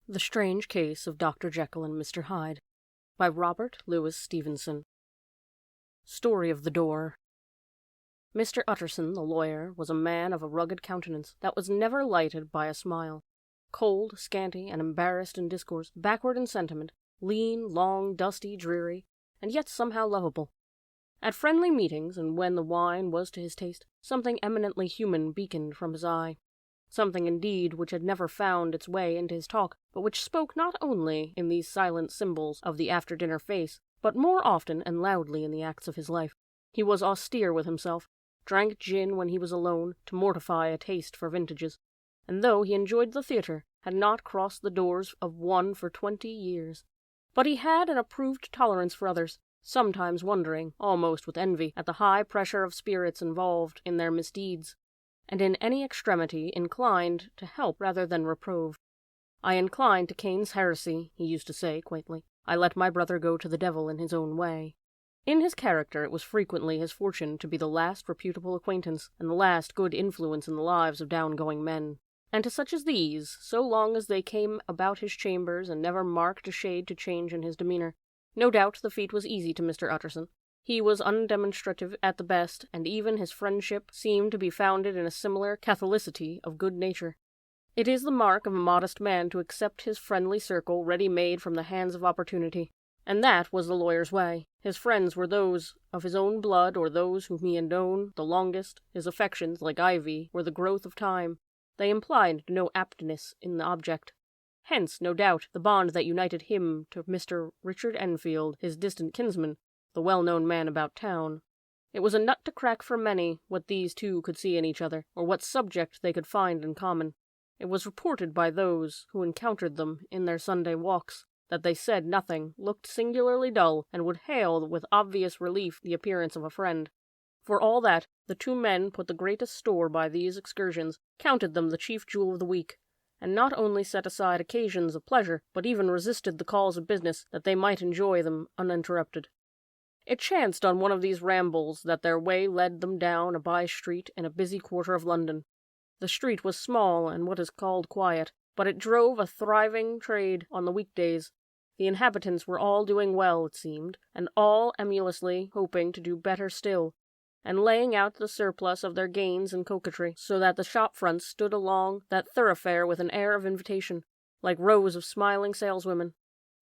The Strange Case of Dr. Jekyll and Mr. Hyde by Robert Louis Stevenson. Story of the Door. Mr. Utterson, the lawyer, was a man of a rugged countenance that was never lighted by a smile. Cold, scanty, and embarrassed in discourse, backward in sentiment, lean, long, dusty, dreary, and yet somehow lovable. At friendly meetings, and when the wine was to his taste, something eminently human beaconed from his eye. Something, indeed, which had never found its way into his talk, but which spoke not only in these silent symbols of the after-dinner face, but more often and loudly in the acts of his life. He was austere with himself, drank gin when he was alone, to mortify a taste for vintages, and though he enjoyed the theatre, had not crossed the doors of one for 20 years. But he had an approved tolerance for others, sometimes wondering, almost with envy, at the high pressure of spirits involved in their misdeeds, and in any extremity inclined to help rather than reprove. "I incline to Cain's heresy," he used to say quaintly. "I let my brother go to the devil in his own way." In his character it was frequently his fortune to be the last reputable acquaintance and the last good influence in the lives of down-going men. And to such as these, so long as they came about his chambers and never marked a shade to change in his demeanor, no doubt the feat was easy to Mr. Utterson. He was undemonstrative at the best, and even his friendship seemed to be founded in a similar catholicity of good nature. It is the mark of a modest man to accept his friendly circle ready-made from the hands of opportunity, and that was the lawyer's way. His friends were those of his own blood or those whom he had known the longest. His affections, like ivy, were the growth of time. They implied no aptness in the object. Hence, no doubt, the bond that united him to Mr. Richard Enfield, his distant kinsman, the well-known man about town. It was a nut to crack for many what these two could see in each other, or what subject they could find in common. It was reported by those who encountered them in their Sunday walks that they said nothing, looked singularly dull, and would hail with obvious relief the appearance of a friend. For all that, the two men put the greatest store by these excursions, counted them the chief jewel of the week, and not only set aside occasions of pleasure, but even resisted the calls of business that they might enjoy them uninterrupted. It chanced on one of these rambles that their way led them down a by-street in a busy quarter of London. The street was small and what is called quiet, but it drove a thriving trade on the weekdays. The inhabitants were all doing well, it seemed, and all emulously hoping to do better still, and laying out the surplus of their gains in coquetry, so that the shop-fronts stood along that thoroughfare with an air of invitation, like rows of smiling saleswomen.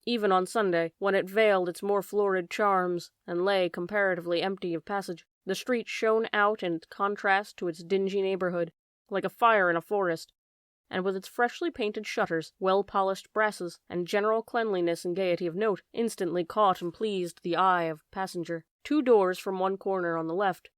Even on Sunday, when it veiled its more florid charms, and lay comparatively empty of passage, the street shone out in contrast to its dingy neighborhood, like a fire in a forest, and with its freshly painted shutters, well-polished brasses, and general cleanliness and gaiety of note, instantly caught and pleased the eye of passenger. Two doors from one corner on the left-hand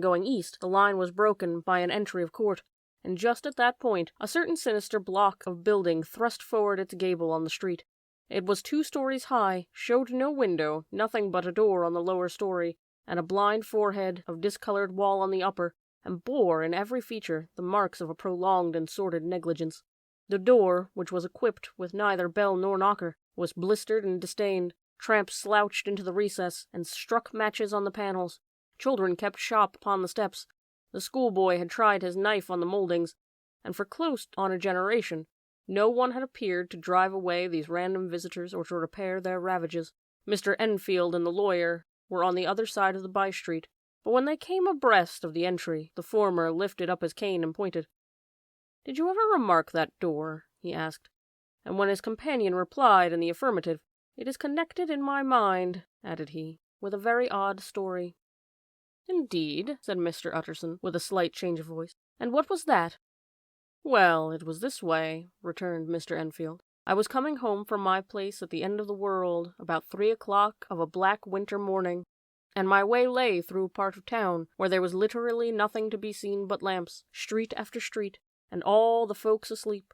going east, the line was broken by an entry of court, and just at that point, a certain sinister block of building thrust forward its gable on the street. It was 2 stories high, showed no window, nothing but a door on the lower story, and a blind forehead of discolored wall on the upper, and bore in every feature the marks of a prolonged and sordid negligence. The door, which was equipped with neither bell nor knocker, was blistered and distained. Tramps slouched into the recess and struck matches on the panels. Children kept shop upon the steps. The schoolboy had tried his knife on the mouldings, and for close on a generation, no one had appeared to drive away these random visitors or to repair their ravages. Mr. Enfield and the lawyer were on the other side of the by-street, but when they came abreast of the entry, the former lifted up his cane and pointed. "Did you ever remark that door?" he asked, and when his companion replied in the affirmative, "It is connected in my mind," added he, "with a very odd story." "Indeed," said Mr. Utterson, with a slight change of voice. "And what was that?" "Well, it was this way," returned Mr. Enfield. "I was coming home from my place at the end of the world about 3 o'clock of a black winter morning, and my way lay through a part of town where there was literally nothing to be seen but lamps, street after street, and all the folks asleep.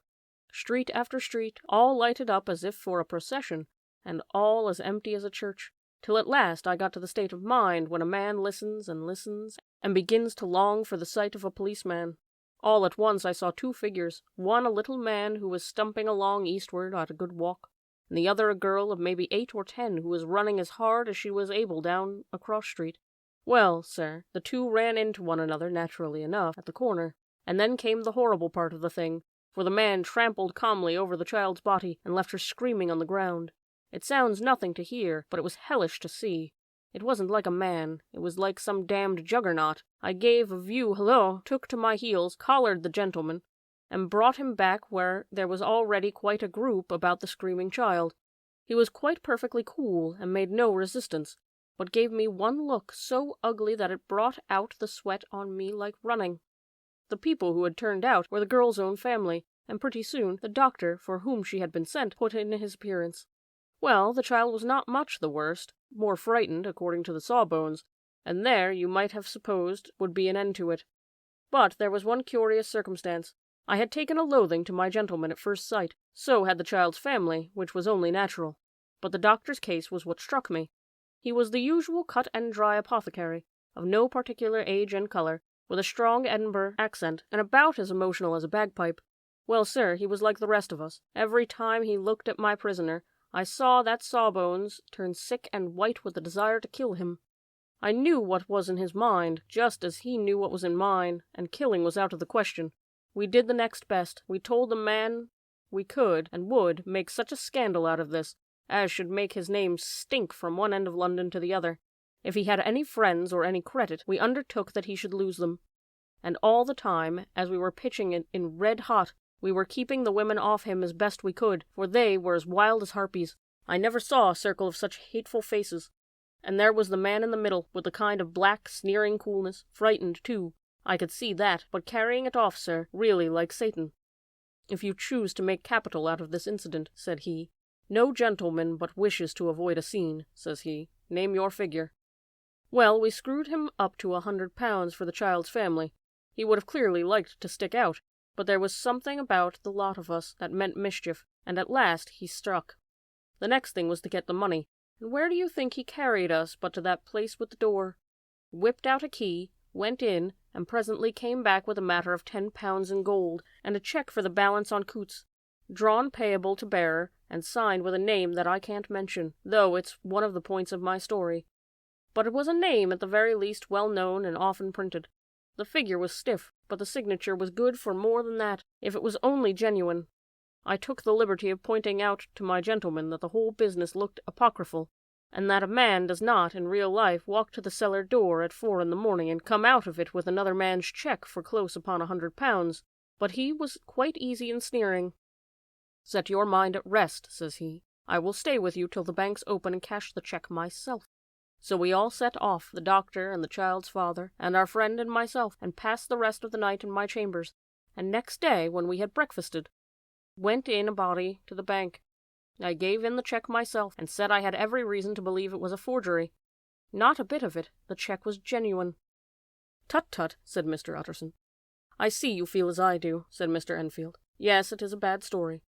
Street after street, all lighted up as if for a procession, and all as empty as a church, till at last I got to the state of mind when a man listens and begins to long for the sight of a policeman. All at once I saw 2 figures, one a little man who was stumping along eastward at a good walk, and the other a girl of maybe 8 or 10 who was running as hard as she was able down a cross street. Well, sir, the 2 ran into one another, naturally enough, at the corner, and then came the horrible part of the thing, for the man trampled calmly over the child's body and left her screaming on the ground. It sounds nothing to hear, but it was hellish to see. It wasn't like a man, it was like some damned juggernaut. I gave a view hallo, took to my heels, collared the gentleman, and brought him back where there was already quite a group about the screaming child. He was quite perfectly cool, and made no resistance, but gave me one look so ugly that it brought out the sweat on me like running. The people who had turned out were the girl's own family, and pretty soon the doctor for whom she had been sent put in his appearance. Well, the child was not much the worst, more frightened, according to the sawbones, and there, you might have supposed, would be an end to it. But there was one curious circumstance. I had taken a loathing to my gentleman at first sight, so had the child's family, which was only natural. But the doctor's case was what struck me. He was the usual cut-and-dry apothecary, of no particular age and colour, with a strong Edinburgh accent, and about as emotional as a bagpipe. Well, sir, he was like the rest of us. Every time he looked at my prisoner, I saw that Sawbones turn sick and white with the desire to kill him. I knew what was in his mind, just as he knew what was in mine, and killing was out of the question. We did the next best. We told the man we could and would make such a scandal out of this, as should make his name stink from one end of London to the other. If he had any friends or any credit, we undertook that he should lose them. And all the time, as we were pitching it in red hot, we were keeping the women off him as best we could, for they were as wild as harpies. I never saw a circle of such hateful faces. And there was the man in the middle, with a kind of black, sneering coolness, frightened, too. I could see that, but carrying it off, sir, really like Satan. If you choose to make capital out of this incident, said he, no gentleman but wishes to avoid a scene, says he. Name your figure. Well, we screwed him up to £100 for the child's family. He would have clearly liked to stick out, but there was something about the lot of us that meant mischief, and at last he struck. The next thing was to get the money, and where do you think he carried us but to that place with the door? Whipped out a key, went in, and presently came back with a matter of £10 in gold, and a cheque for the balance on Coots, drawn payable to bearer, and signed with a name that I can't mention, though it's one of the points of my story. But it was a name at the very least well known and often printed. The figure was stiff, but the signature was good for more than that, if it was only genuine. I took the liberty of pointing out to my gentleman that the whole business looked apocryphal, and that a man does not, in real life, walk to the cellar door at 4 in the morning and come out of it with another man's cheque for close upon £100. But he was quite easy in sneering. Set your mind at rest, says he. I will stay with you till the banks open and cash the cheque myself. So we all set off, the doctor and the child's father, and our friend and myself, and passed the rest of the night in my chambers, and next day, when we had breakfasted, went in a body to the bank. I gave in the cheque myself, and said I had every reason to believe it was a forgery. Not a bit of it. The cheque was genuine. Tut, tut, said Mr. Utterson. I see you feel as I do, said Mr. Enfield. Yes, it is a bad story.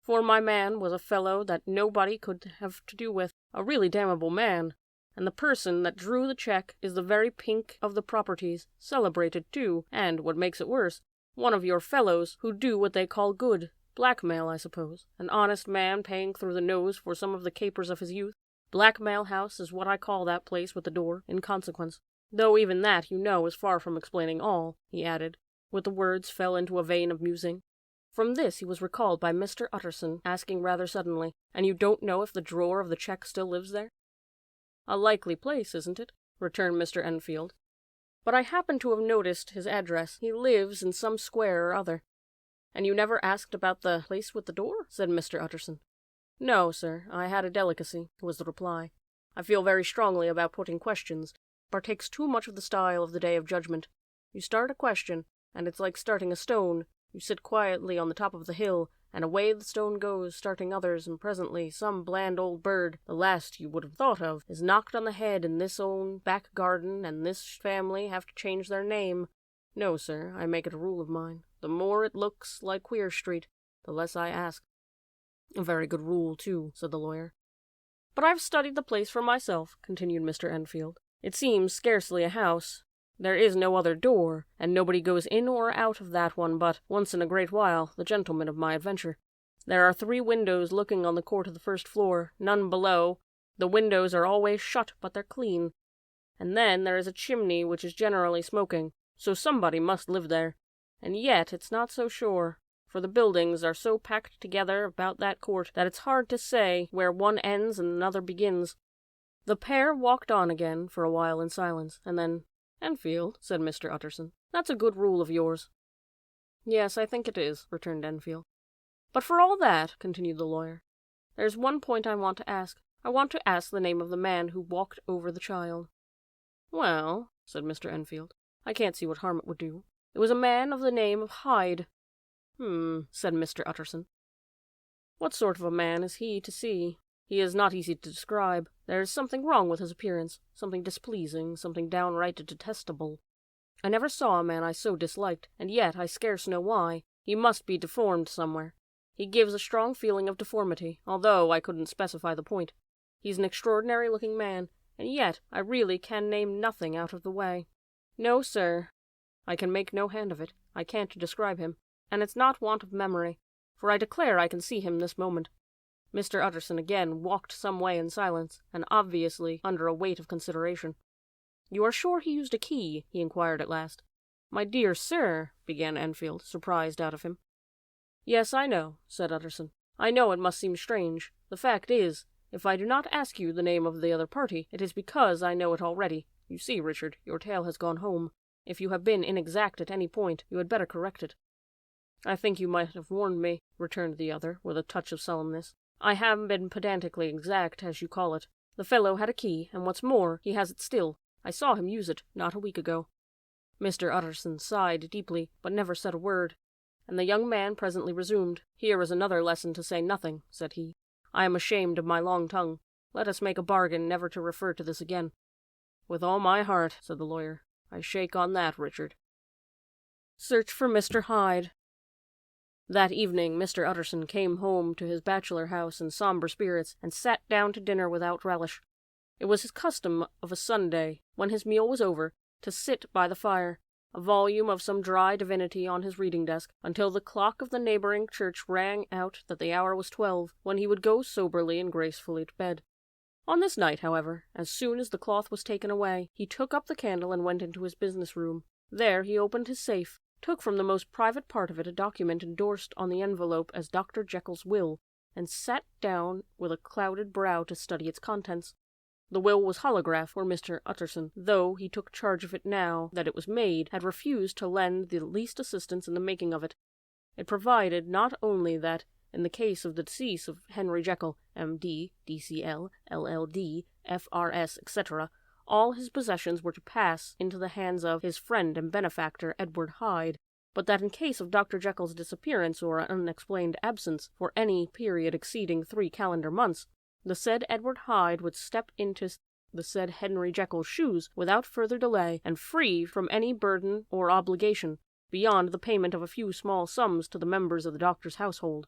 For my man was a fellow that nobody could have to do with, a really damnable man, and the person that drew the cheque is the very pink of the properties, celebrated too, and, what makes it worse, one of your fellows who do what they call good. Blackmail, I suppose. An honest man paying through the nose for some of the capers of his youth. Blackmail House is what I call that place with the door, in consequence. Though even that, you know, is far from explaining all, he added, with the words fell into a vein of musing. From this he was recalled by Mr. Utterson, asking rather suddenly, and you don't know if the drawer of the cheque still lives there? A likely place, isn't it? Returned Mr. Enfield. But I happen to have noticed his address. He lives in some square or other. And you never asked about the place with the door? Said Mr. Utterson. No, sir, I had a delicacy, was the reply. I feel very strongly about putting questions. It partakes too much of the style of the Day of Judgment. You start a question, and it's like starting a stone. You sit quietly on the top of the hill, and away the stone goes, starting others, and presently some bland old bird, the last you would have thought of, is knocked on the head in this own back garden, and this family have to change their name. No, sir, I make it a rule of mine. The more it looks like Queer Street, the less I ask. A very good rule, too, said the lawyer. But I've studied the place for myself, continued Mr. Enfield. It seems scarcely a house. There is no other door, and nobody goes in or out of that one but, once in a great while, the gentleman of my adventure. There are 3 windows looking on the court of the first floor, none below. The windows are always shut, but they're clean. And then there is a chimney which is generally smoking, so somebody must live there. And yet it's not so sure, for the buildings are so packed together about that court that it's hard to say where one ends and another begins. The pair walked on again for a while in silence, and then, "Enfield," said Mr. Utterson, "that's a good rule of yours." "Yes, I think it is," returned Enfield. "But for all that," continued the lawyer, "there's one point I want to ask. I want to ask the name of the man who walked over the child." "Well," said Mr. Enfield, "I can't see what harm it would do. It was a man of the name of Hyde." Said Mr. Utterson. "What sort of a man is he to see? He is not easy to describe. There is something wrong with his appearance, something displeasing, something downright detestable. I never saw a man I so disliked, and yet I scarce know why. He must be deformed somewhere. He gives a strong feeling of deformity, although I couldn't specify the point. He's an extraordinary-looking man, and yet I really can name nothing out of the way. No, sir, I can make no hand of it. I can't describe him, and it's not want of memory, for I declare I can see him this moment." Mr. Utterson again walked some way in silence, and obviously under a weight of consideration. "You are sure he used a key?" he inquired at last. "My dear sir," began Enfield, surprised out of him. "Yes, I know," said Utterson. "I know it must seem strange. The fact is, if I do not ask you the name of the other party, it is because I know it already. You see, Richard, your tale has gone home. If you have been inexact at any point, you had better correct it." "I think you might have warned me," returned the other, with a touch of sullenness. "I haven't been pedantically exact, as you call it. The fellow had a key, and what's more, he has it still. I saw him use it not a week ago." Mr. Utterson sighed deeply, but never said a word, and the young man presently resumed. "Here is another lesson to say nothing," said he. "I am ashamed of my long tongue. Let us make a bargain never to refer to this again." "With all my heart," said the lawyer. "I shake on that, Richard." Search for Mr. Hyde. That evening Mr. Utterson came home to his bachelor house in sombre spirits, and sat down to dinner without relish. It was his custom of a Sunday, when his meal was over, to sit by the fire, a volume of some dry divinity on his reading desk, until the clock of the neighboring church rang out that the hour was 12, when he would go soberly and gracefully to bed. On this night, however, as soon as the cloth was taken away, he took up the candle and went into his business room. There he opened his safe, took from the most private part of it a document endorsed on the envelope as Dr. Jekyll's will, and sat down with a clouded brow to study its contents. The will was holographed, for Mr. Utterson, though he took charge of it now that it was made, had refused to lend the least assistance in the making of it. It provided not only that, in the case of the decease of Henry Jekyll, M.D., D.C.L., L.L.D., F.R.S., etc., all his possessions were to pass into the hands of his friend and benefactor Edward Hyde, but that in case of Dr. Jekyll's disappearance or unexplained absence for any period exceeding 3 calendar months, the said Edward Hyde would step into the said Henry Jekyll's shoes without further delay, and free from any burden or obligation, beyond the payment of a few small sums to the members of the doctor's household.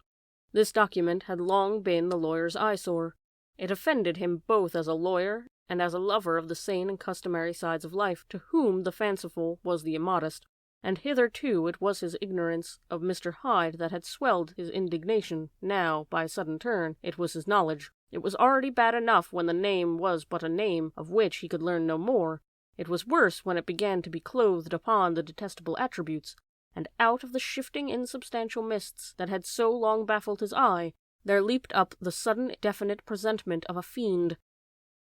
This document had long been the lawyer's eyesore. It offended him both as a lawyer and as a lover of the sane and customary sides of life, to whom the fanciful was the immodest, and hitherto it was his ignorance of Mr. Hyde that had swelled his indignation. Now, by a sudden turn, it was his knowledge. It was already bad enough when the name was but a name of which he could learn no more. It was worse when it began to be clothed upon the detestable attributes, and out of the shifting insubstantial mists that had so long baffled his eye, there leaped up the sudden definite presentment of a fiend.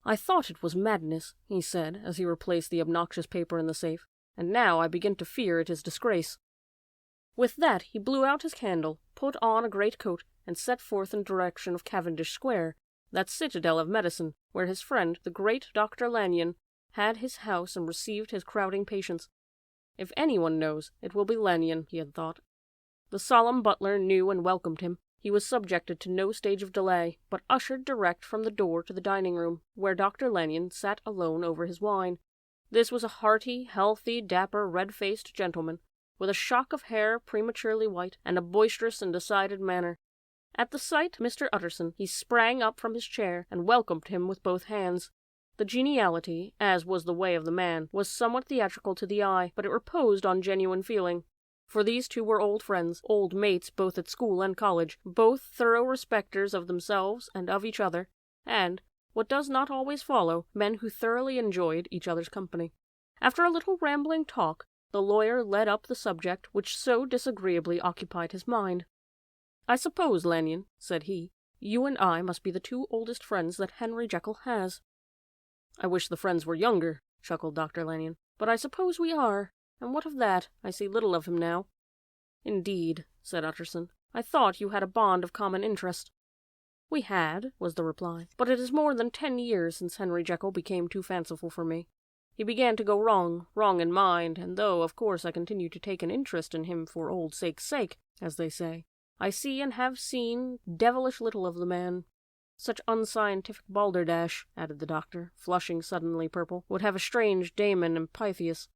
"I thought it was madness," he said, as he replaced the obnoxious paper in the safe, "and now I begin to fear it is disgrace." With that he blew out his candle, put on a great coat, and set forth in the direction of Cavendish Square, that citadel of medicine, where his friend, the great Dr. Lanyon, had his house and received his crowding patients. If anyone knows, it will be Lanyon, he had thought. The solemn butler knew and welcomed him. He was subjected to no stage of delay, but ushered direct from the door to the dining-room, where Dr. Lanyon sat alone over his wine. This was a hearty, healthy, dapper, red-faced gentleman, with a shock of hair prematurely white, and a boisterous and decided manner. At the sight of Mr. Utterson, he sprang up from his chair, and welcomed him with both hands. The geniality, as was the way of the man, was somewhat theatrical to the eye, but it reposed on genuine feeling. For these two were old friends, old mates both at school and college, both thorough respecters of themselves and of each other, and, what does not always follow, men who thoroughly enjoyed each other's company. After a little rambling talk, the lawyer led up the subject which so disagreeably occupied his mind. "I suppose, Lanyon," said he, "you and I must be the two oldest friends that Henry Jekyll has." "I wish the friends were younger," chuckled Dr. Lanyon. "But I suppose we are, and what of that? I see little of him now." "Indeed," said Utterson. "I thought you had a bond of common interest." "We had," was the reply, "but it is more than 10 years since Henry Jekyll became too fanciful for me. He began to go wrong in mind, and though, of course, I continue to take an interest in him for old sake's sake, as they say, I see and have seen devilish little of the man. Such unscientific balderdash," added the doctor, flushing suddenly purple, "would have estranged Damon and Pythias."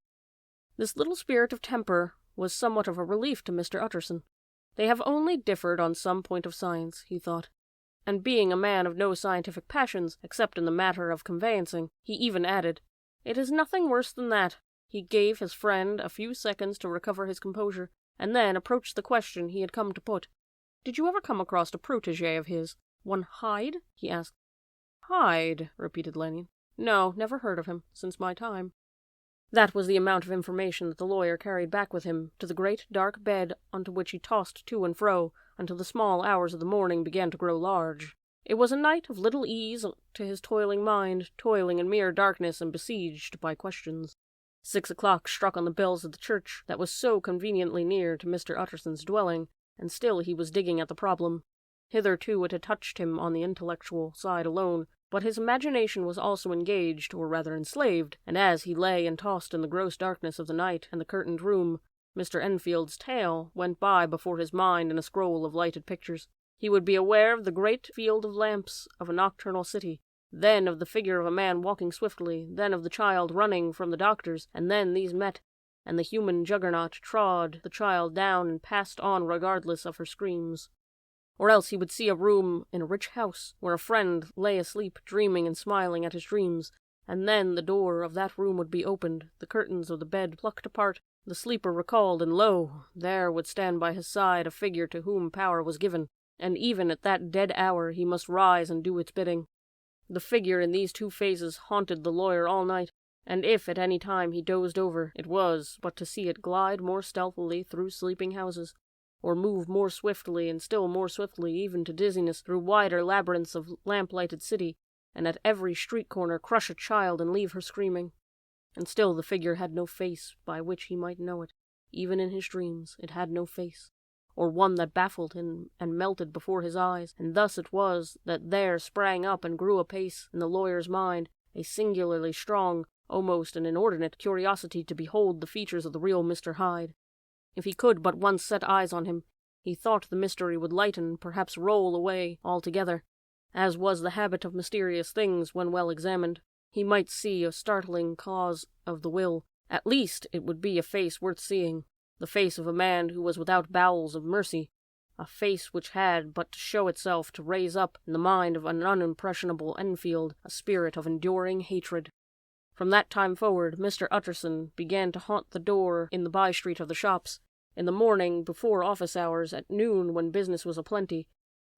This little spirit of temper was somewhat of a relief to Mr. Utterson. They have only differed on some point of science, he thought. And being a man of no scientific passions, except in the matter of conveyancing, he even added, "It is nothing worse than that." He gave his friend a few seconds to recover his composure, and then approached the question he had come to put. "Did you ever come across a protégé of his, one Hyde?" he asked. "Hyde," repeated Lanyon. "No, never heard of him, since my time." That was the amount of information that the lawyer carried back with him to the great dark bed onto which he tossed to and fro until the small hours of the morning began to grow large. It was a night of little ease to his toiling mind, toiling in mere darkness and besieged by questions. 6 o'clock struck on the bells of the church that was so conveniently near to Mr. Utterson's dwelling, and still he was digging at the problem. Hitherto it had touched him on the intellectual side alone, but his imagination was also engaged, or rather enslaved, and as he lay and tossed in the gross darkness of the night and the curtained room, Mr. Enfield's tale went by before his mind in a scroll of lighted pictures. He would be aware of the great field of lamps of a nocturnal city, then of the figure of a man walking swiftly, then of the child running from the doctor's, and then these met, and the human juggernaut trod the child down and passed on regardless of her screams. Or else he would see a room in a rich house, where a friend lay asleep, dreaming and smiling at his dreams, and then the door of that room would be opened, the curtains of the bed plucked apart, the sleeper recalled, and lo, there would stand by his side a figure to whom power was given, and even at that dead hour he must rise and do its bidding. The figure in these two phases haunted the lawyer all night, and if at any time he dozed over, it was but to see it glide more stealthily through sleeping houses, or move more swiftly and still more swiftly even to dizziness through wider labyrinths of lamp-lighted city, and at every street corner crush a child and leave her screaming. And still the figure had no face by which he might know it. Even in his dreams it had no face, or one that baffled him and melted before his eyes, and thus it was that there sprang up and grew apace in the lawyer's mind a singularly strong, almost an inordinate curiosity to behold the features of the real Mr. Hyde. If he could but once set eyes on him, he thought the mystery would lighten, perhaps roll away altogether, as was the habit of mysterious things when well examined. He might see a startling cause of the will. At least it would be a face worth seeing, the face of a man who was without bowels of mercy, a face which had but to show itself to raise up in the mind of an unimpressionable Enfield a spirit of enduring hatred. From that time forward, Mr. Utterson began to haunt the door in the by-street of the shops, in the morning before office hours, at noon when business was aplenty,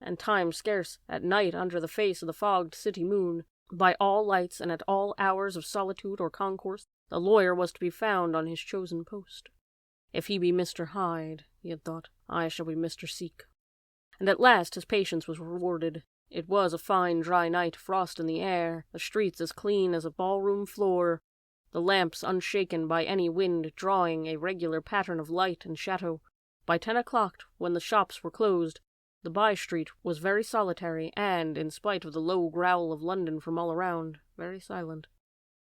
and time scarce, at night under the face of the fogged city moon. By all lights and at all hours of solitude or concourse, the lawyer was to be found on his chosen post. If he be Mr. Hyde, he had thought, I shall be Mr. Seek. And at last his patience was rewarded. It was a fine dry night, frost in the air, the streets as clean as a ballroom floor, the lamps unshaken by any wind drawing a regular pattern of light and shadow. By 10 o'clock, when the shops were closed, the by-street was very solitary and, in spite of the low growl of London from all around, very silent.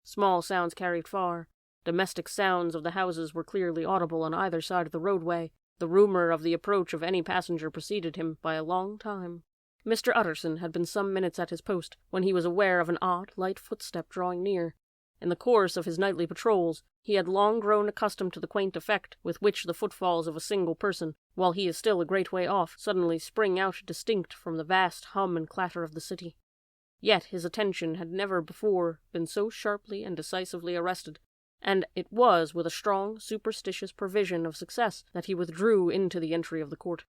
Small sounds carried far. Domestic sounds of the houses were clearly audible on either side of the roadway. The rumor of the approach of any passenger preceded him by a long time. Mr. Utterson had been some minutes at his post when he was aware of an odd, light footstep drawing near. In the course of his nightly patrols, he had long grown accustomed to the quaint effect with which the footfalls of a single person, while he is still a great way off, suddenly spring out distinct from the vast hum and clatter of the city. Yet his attention had never before been so sharply and decisively arrested, and it was with a strong, superstitious prevision of success that he withdrew into the entry of the court.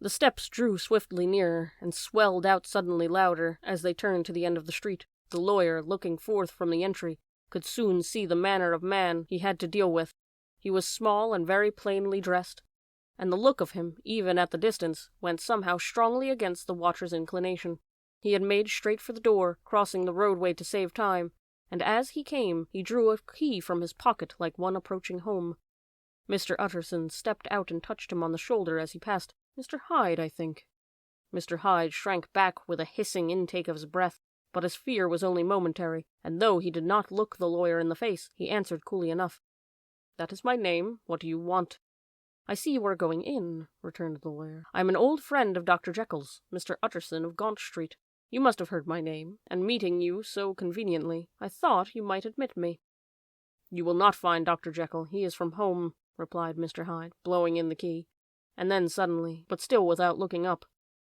The steps drew swiftly nearer, and swelled out suddenly louder as they turned to the end of the street. The lawyer, looking forth from the entry, could soon see the manner of man he had to deal with. He was small and very plainly dressed. and the look of him, even at the distance, went somehow strongly against the watcher's inclination. He had made straight for the door, crossing the roadway to save time, and as he came, he drew a key from his pocket like one approaching home. Mr. Utterson stepped out and touched him on the shoulder as he passed. "Mr. Hyde, I think." Mr. Hyde shrank back with a hissing intake of his breath, but his fear was only momentary, and though he did not look the lawyer in the face, he answered coolly enough. "That is my name. What do you want?" "I see you are going in," returned the lawyer. "I am an old friend of Dr. Jekyll's, Mr. Utterson of Gaunt Street. You must have heard my name, and meeting you so conveniently, I thought you might admit me." "You will not find Dr. Jekyll. He is from home," replied Mr. Hyde, blowing in the key. And then suddenly, but still without looking up,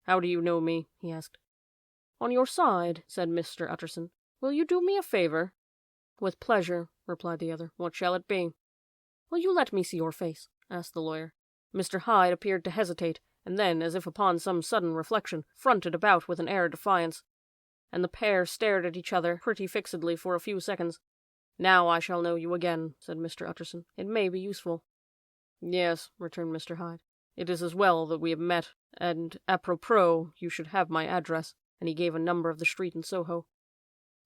"How do you know me?" he asked. "On your side," said Mr. Utterson. "Will you do me a favor?" "With pleasure," replied the other. "What shall it be?" "Will you let me see your face?" asked the lawyer. Mr. Hyde appeared to hesitate, and then, as if upon some sudden reflection, fronted about with an air of defiance, and the pair stared at each other pretty fixedly for a few seconds. "Now I shall know you again," said Mr. Utterson. "It may be useful." "Yes," returned Mr. Hyde. "It is as well that we have met, and apropos, you should have my address," and he gave a number of the street in Soho.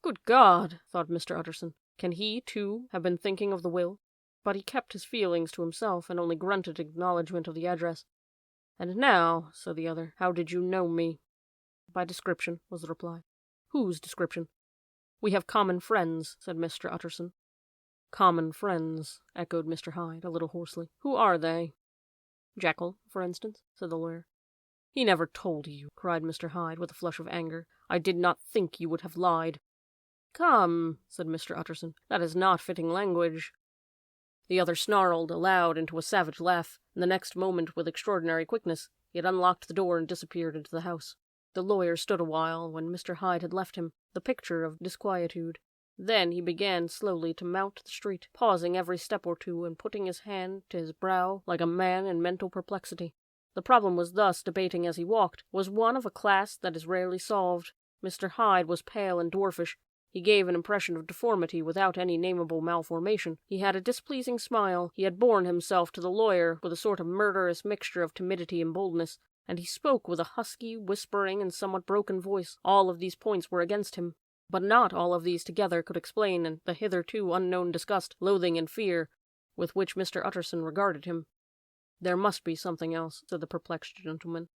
"Good God!" thought Mr. Utterson. "Can he, too, have been thinking of the will?" But he kept his feelings to himself, and only grunted acknowledgment of the address. "And now," said the other, "how did you know me?" "By description," was the reply. "Whose description?" "We have common friends," said Mr. Utterson. "Common friends," echoed Mr. Hyde, a little hoarsely. "Who are they?" "Jekyll, for instance," said the lawyer. "He never told you," cried Mr. Hyde, with a flush of anger. "I did not think you would have lied." "Come," said Mr. Utterson, "that is not fitting language." The other snarled aloud into a savage laugh, and the next moment, with extraordinary quickness, he had unlocked the door and disappeared into the house. The lawyer stood a while, when Mr. Hyde had left him, the picture of disquietude. Then he began slowly to mount the street, pausing every step or two and putting his hand to his brow like a man in mental perplexity. The problem was thus debating as he walked was one of a class that is rarely solved. Mr. Hyde was pale and dwarfish. He gave an impression of deformity without any nameable malformation. He had a displeasing smile. He had borne himself to the lawyer with a sort of murderous mixture of timidity and boldness, and he spoke with a husky, whispering, and somewhat broken voice. All of these points were against him, but not all of these together could explain the hitherto unknown disgust, loathing, and fear with which Mr. Utterson regarded him. "There must be something else," said the perplexed gentleman.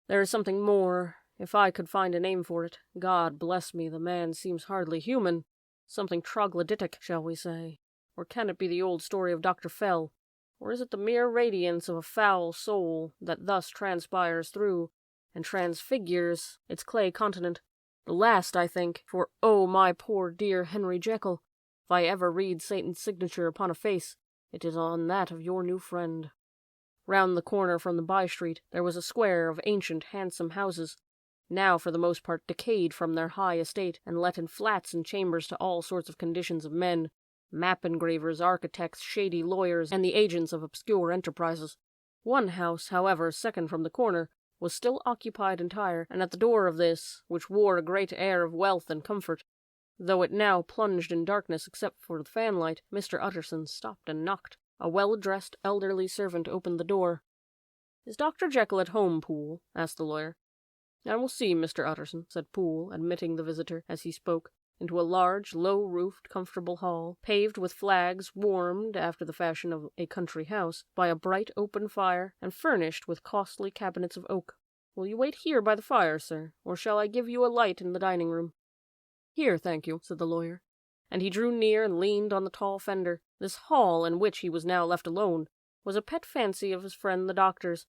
"There is something more. If I could find a name for it. God bless me, the man seems hardly human. Something troglodytic, shall we say? Or can it be the old story of Dr. Fell? Or is it the mere radiance of a foul soul that thus transpires through and transfigures its clay continent? The last, I think, for, oh, my poor dear Henry Jekyll, if I ever read Satan's signature upon a face, it is on that of your new friend." Round the corner from the by-street there was a square of ancient, handsome houses, now for the most part decayed from their high estate, and let in flats and chambers to all sorts of conditions of men, map engravers, architects, shady lawyers, and the agents of obscure enterprises. One house, however, second from the corner, was still occupied entire, and at the door of this, which wore a great air of wealth and comfort, though it now plunged in darkness except for the fanlight, Mr. Utterson stopped and knocked. A well-dressed elderly servant opened the door. "Is Dr. Jekyll at home, Poole?" asked the lawyer. "I will see Mr. Utterson," said Poole, admitting the visitor, as he spoke, into a large, low-roofed, comfortable hall, paved with flags, warmed, after the fashion of a country house, by a bright open fire, and furnished with costly cabinets of oak. "Will you wait here by the fire, sir, or shall I give you a light in the dining-room?" "Here, thank you," said the lawyer, and he drew near and leaned on the tall fender. This hall, in which he was now left alone, was a pet fancy of his friend the doctor's,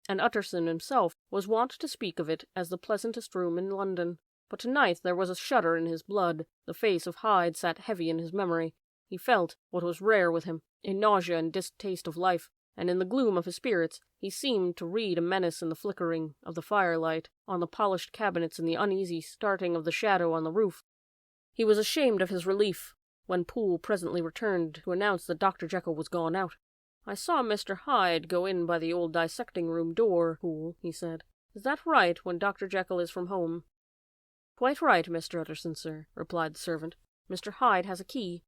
and Utterson himself was wont to speak of it as the pleasantest room in London. But tonight there was a shudder in his blood. The face of Hyde sat heavy in his memory. He felt, what was rare with him, a nausea and distaste of life, and in the gloom of his spirits he seemed to read a menace in the flickering of the firelight on the polished cabinets and the uneasy starting of the shadow on the roof. He was ashamed of his relief when Poole presently returned to announce that Dr. Jekyll was gone out. "I saw Mr. Hyde go in by the old dissecting-room door, Poole," he said. "Is that right when Dr. Jekyll is from home?" "Quite right, Mr. Utterson, sir," replied the servant. "Mr. Hyde has a key."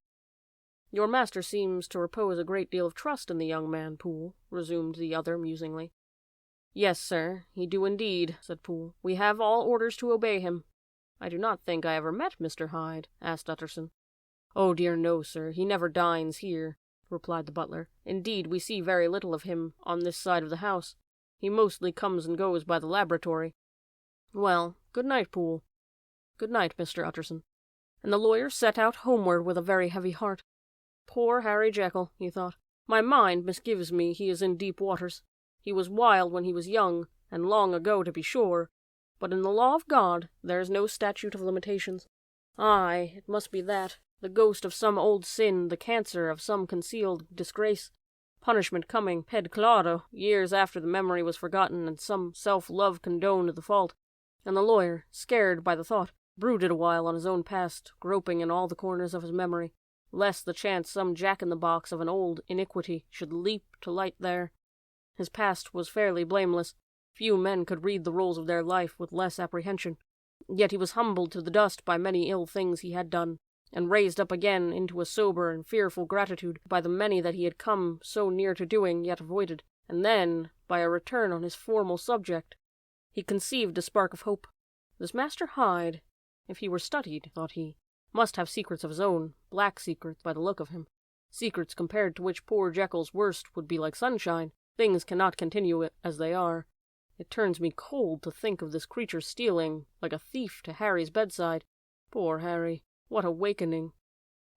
"Your master seems to repose a great deal of trust in the young man, Poole," resumed the other musingly. "Yes, sir, he do indeed," said Poole. "We have all orders to obey him." "I do not think I ever met Mr. Hyde?" asked Utterson. "Oh dear no, sir, he never dines here," replied the butler. "Indeed, we see very little of him on this side of the house. He mostly comes and goes by the laboratory. Well, good night, Poole." "Good night, Mr. Utterson." And the lawyer set out homeward with a very heavy heart. "Poor Harry Jekyll," he thought. "My mind misgives me he is in deep waters. He was wild when he was young, and long ago to be sure, but in the law of God there is no statute of limitations. Aye, it must be that, the ghost of some old sin, the cancer of some concealed disgrace, punishment coming, ped claudo, years after the memory was forgotten and some self-love condoned the fault." And the lawyer, scared by the thought, brooded awhile on his own past, groping in all the corners of his memory, lest the chance some jack-in-the-box of an old iniquity should leap to light there. His past was fairly blameless. Few men could read the rolls of their life with less apprehension. Yet he was humbled to the dust by many ill things he had done, and raised up again into a sober and fearful gratitude by the many that he had come so near to doing yet avoided. And then, by a return on his formal subject, he conceived a spark of hope. This Master Hyde, if he were studied, thought he, must have secrets of his own, black secrets by the look of him, secrets compared to which poor Jekyll's worst would be like sunshine. Things cannot continue as they are. It turns me cold to think of this creature stealing, like a thief, to Harry's bedside. Poor Harry, what awakening!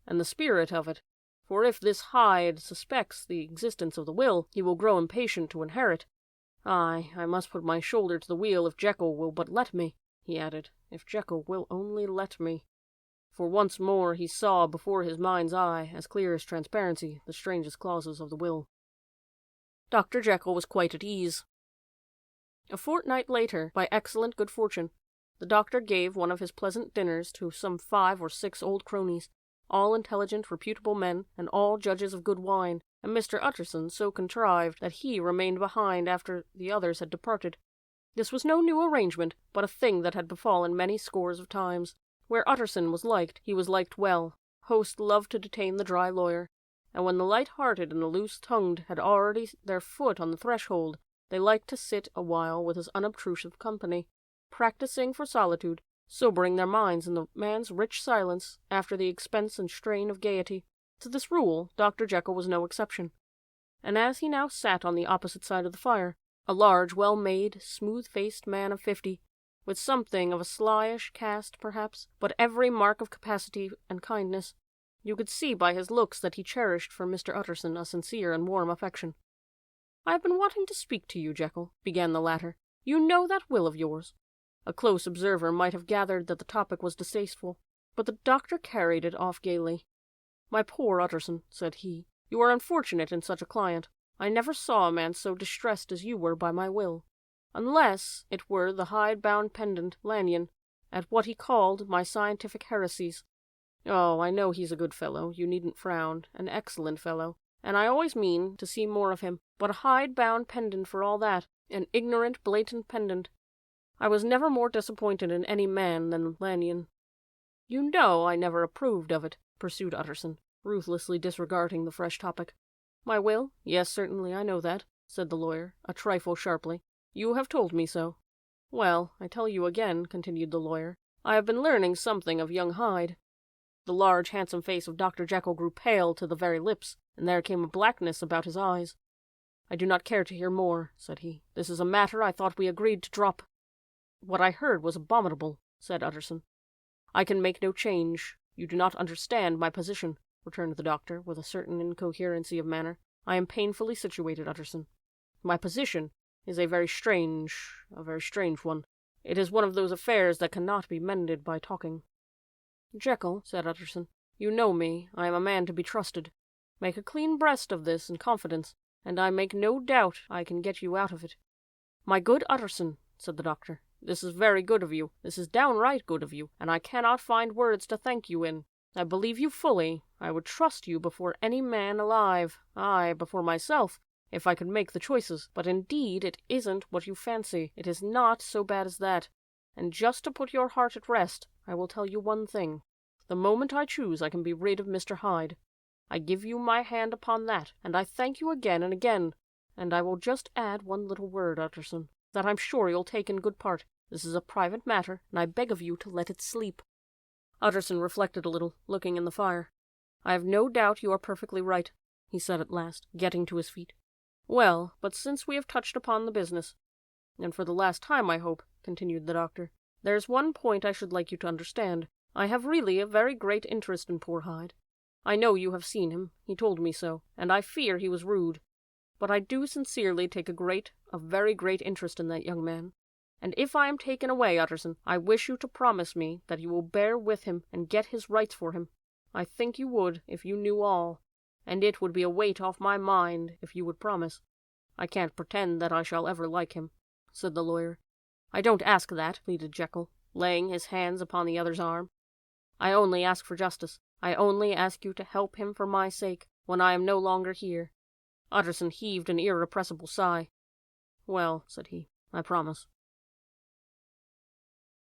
And the spirit of it, for if this Hyde suspects the existence of the will, he will grow impatient to inherit. Aye, I must put my shoulder to the wheel if Jekyll will but let me, he added, if Jekyll will only let me. For once more he saw before his mind's eye, as clear as transparency, the strangest clauses of the will. Dr. Jekyll was quite at ease. A fortnight later, by excellent good fortune, the doctor gave one of his pleasant dinners to some 5 or 6 old cronies, all intelligent, reputable men, and all judges of good wine, and Mr. Utterson so contrived that he remained behind after the others had departed. This was no new arrangement, but a thing that had befallen many scores of times. Where Utterson was liked, he was liked well. Hosts loved to detain the dry lawyer, and when the light-hearted and the loose-tongued had already their foot on the threshold, they liked to sit a while with his unobtrusive company, practising for solitude, sobering their minds in the man's rich silence after the expense and strain of gaiety. To this rule Dr. Jekyll was no exception, and as he now sat on the opposite side of the fire, a large, well-made, smooth-faced man of 50, with something of a slyish cast, perhaps, but every mark of capacity and kindness, you could see by his looks that he cherished for Mr. Utterson a sincere and warm affection. "I have been wanting to speak to you, Jekyll," began the latter. "You know that will of yours." A close observer might have gathered that the topic was distasteful, but the doctor carried it off gaily. "My poor Utterson," said he, "you are unfortunate in such a client. I never saw a man so distressed as you were by my will, unless it were the hide-bound pendant, Lanyon, at what he called my scientific heresies. Oh, I know he's a good fellow, you needn't frown, an excellent fellow, and I always mean to see more of him, but a hide-bound pendant for all that, an ignorant, blatant pendant. I was never more disappointed in any man than Lanyon." "You know I never approved of it," pursued Utterson, ruthlessly disregarding the fresh topic. "My will? Yes, certainly, I know that," said the lawyer, a trifle sharply. "You have told me so." "Well, I tell you again," continued the lawyer, "I have been learning something of young Hyde." The large, handsome face of Dr. Jekyll grew pale to the very lips, and there came a blackness about his eyes. "I do not care to hear more," said he. "This is a matter I thought we agreed to drop." "What I heard was abominable," said Utterson. "I can make no change. You do not understand my position," returned the doctor, with a certain incoherency of manner. "I am painfully situated, Utterson. My position is a very strange one. It is one of those affairs that cannot be mended by talking." "Jekyll," said Utterson, "you know me. I am a man to be trusted. Make a clean breast of this in confidence, and I make no doubt I can get you out of it." "My good Utterson," said the doctor, "this is very good of you. This is downright good of you, and I cannot find words to thank you in. I believe you fully. I would trust you before any man alive, aye, before myself, if I could make the choices. But indeed it isn't what you fancy. It is not so bad as that. And just to put your heart at rest, I will tell you one thing. The moment I choose I can be rid of Mr. Hyde. I give you my hand upon that, and I thank you again and again. And I will just add one little word, Utterson, that I'm sure you'll take in good part. This is a private matter, and I beg of you to let it sleep." Utterson reflected a little, looking in the fire. "I have no doubt you are perfectly right," he said at last, getting to his feet. "Well, but since we have touched upon the business, and for the last time, I hope," continued the doctor, "there's one point I should like you to understand. I have really a very great interest in poor Hyde. I know you have seen him, he told me so, and I fear he was rude. But I do sincerely take a very great interest in that young man. And if I am taken away, Utterson, I wish you to promise me that you will bear with him and get his rights for him. I think you would, if you knew all, and it would be a weight off my mind if you would promise." "I can't pretend that I shall ever like him," said the lawyer. "I don't ask that," pleaded Jekyll, laying his hands upon the other's arm. "I only ask for justice. I only ask you to help him for my sake, when I am no longer here." Utterson heaved an irrepressible sigh. "Well," said he, "I promise."